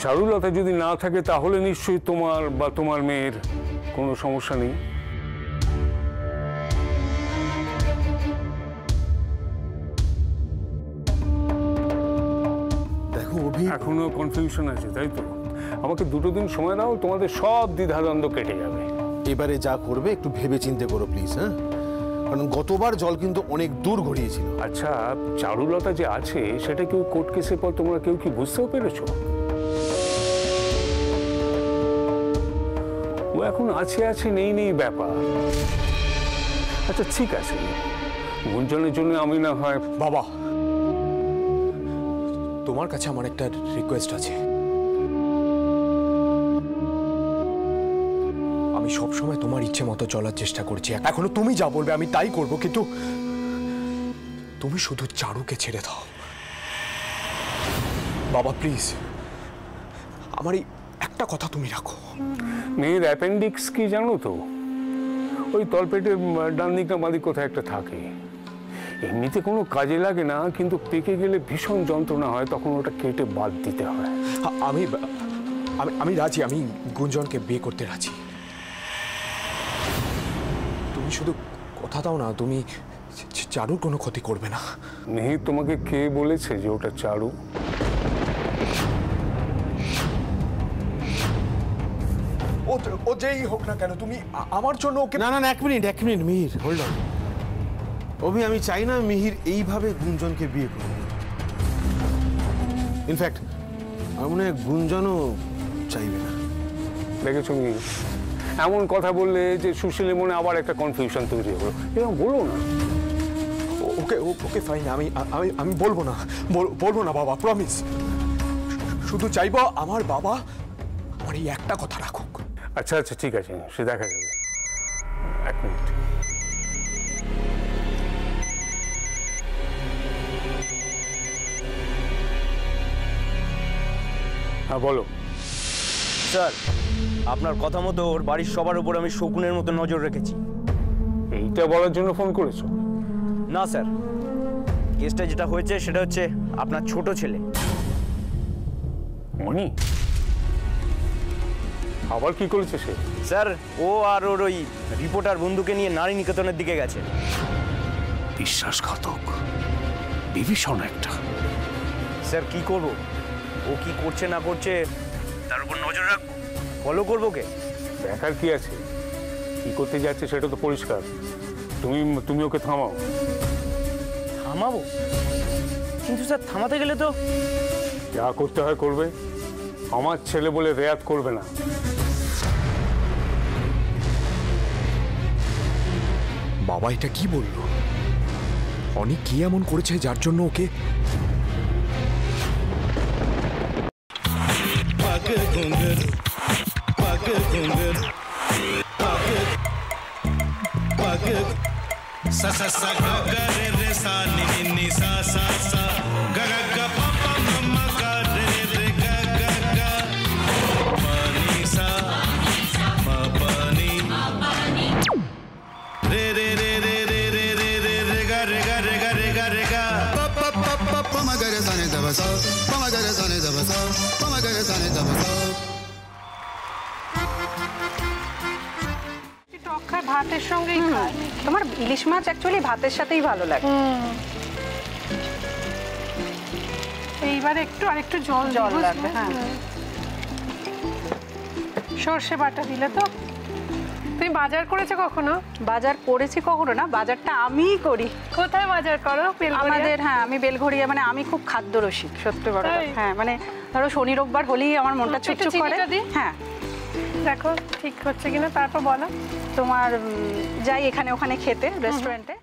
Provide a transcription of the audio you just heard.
চারুলতা যদি না থাকে তাহলে নিশ্চয়ই তোমার বা তোমার মেয়ের কোনো সমস্যা নেই। দেখো অভি, এখনো কনফিউশন আছে, তাই তো? আমাকে 2 দিন সময় দাও, তোমাদের সব দ্বিধাদ্বন্দ্ব কেটে যাবে। এবারে যা করবে একটু ভেবে চিন্তে করো প্লিজ। হ্যাঁ, কারণ গতবার জল কিন্তু অনেক দূর গড়িয়েছিল। আচ্ছা, চারুলতা যে আছে সেটা কেউ কোর্ট কেসের পর তোমরা কেউ কি বুঝতেও পেরেছো? ও এখন আছে নেই নেই ব্যাপার। আচ্ছা ঠিক আছে, গুঞ্জনের জন্য আমি না হয়। বাবা, তোমার কাছে আমার একটা রিকোয়েস্ট আছে। আমি সবসময় তোমার ইচ্ছে মতো চলার চেষ্টা করছি, এখনো তুমি যা বলবে আমি তাই করব, কিন্তু তুমি শুধু চারুকে ছেড়ে দাও বাবা, প্লিজ। আমার এই একটা কথা তুমি রাখো। মেয়ের অ্যাপেন্ডিক্স কি জানো তো? ওই তলপেটের ডান দিক না বাঁ দিক কোথায় একটা থাকে। এমনিতে কোনো কাজে লাগে না, কিন্তু পেকে গেলে ভীষণ যন্ত্রণা হয়, তখন ওটা কেটে বাদ দিতে হয়। আমি আমি রাজি, আমি গুঞ্জনকে বিয়ে করতে রাজি। তুমি শুধু কথা দাও না, তুমি চারুর কোনো ক্ষতি করবে না। মেয়ে, তোমাকে কে বলেছে যে ওটা চারু? ও যেই হোক না কেন, তুমি আমার জন্য ওকে। না না না, এক মিনিট মিহির, হোল্ড অন। অভি, আমি চাই না মিহির এইভাবে গুঞ্জনকে বিয়ে করবে। ইনফ্যাক্ট আমার মনে হয় গুঞ্জনও চাইবে না। দেখেছো মেয়ে, এমন কথা বললে যে সুশীলের মনে আবার একটা কনফিউশন তৈরি হলো। এরকম বলো না। ওকে ওকে ফাইন, আমি আমি আমি বলবো না বাবা, প্রমিস। শুধু চাইবো আমার বাবা আমার এই একটা কথা রাখুক। আচ্ছা ঠিক আছে, সে দেখা যাবে। 1 মিনিট। হ্যাঁ বলো। স্যার, আপনার কথা মতো ওর বাড়ির সবার উপর আমি শকুনের মতো নজর রেখেছি। এইটা বলার জন্য ফোন করেছো? না স্যার, কেসটা যেটা হয়েছে সেটা হচ্ছে আপনার ছোট ছেলে মনি। আবার কি করেছে সে? স্যার, ও আর ওর ওই রিপোর্টার বন্ধুকে নিয়ে নারী নিকেতনের দিকে গেছে। বিশ্বাসঘাতক, বিভীষণ একটা। স্যার কি করব, ও কি করছে না করছে তার উপর নজর রাখবো, ফলো করবো কে? দেখার কি আছে? কি করতে যাচ্ছে সেটা তো পরিষ্কার। তুমি ওকে থামাও। থামাবো? কিন্তু স্যার থামাতে গেলে তো। যা করতে হয় করবে। আমার ছেলে বলে রেয়াত করবে না। বাবা এটা কি বললো? অনেক কি এমন করেছে যার জন্য ওকে? sa sa sa ga ga re re sa ni ni ni sa sa sa ga ga ga pa pa ma ma ga re re ga ga ga pa ni sa ma pa ni re re re re re re re re re ga re ga re ga re ga re ga pa pa pa pa pa ma ga re sa ni da ba sa pa ma ga re sa ni da ba sa pa ma ga re sa ni da ba sa। ভাতের সঙ্গেই খায়। তোমার ইলিশ মাছ actually ভাতের সাথেই ভালো লাগে। এইবার আরেকটু জল লাগবে। হ্যাঁ, সর্ষে বাটা দিলে তো। তুমি বাজার করেছো কখনো? বাজার করেছি কখনো না, বাজারটা আমিই করি। কোথায় বাজার করো? আমাদের, হ্যাঁ, আমি বেলঘড়িয়া, মানে আমি খুব খাদ্য রসিক, সত্যি বড়। হ্যাঁ, মানে ধরো শনি রোববার হলেই আমার মনটা চুপচুপ করে। হ্যাঁ, দেখো ঠিক হচ্ছে কিনা, তারপর বলো। তোমার যাই এখানে ওখানে খেতে, রেস্টুরেন্টে।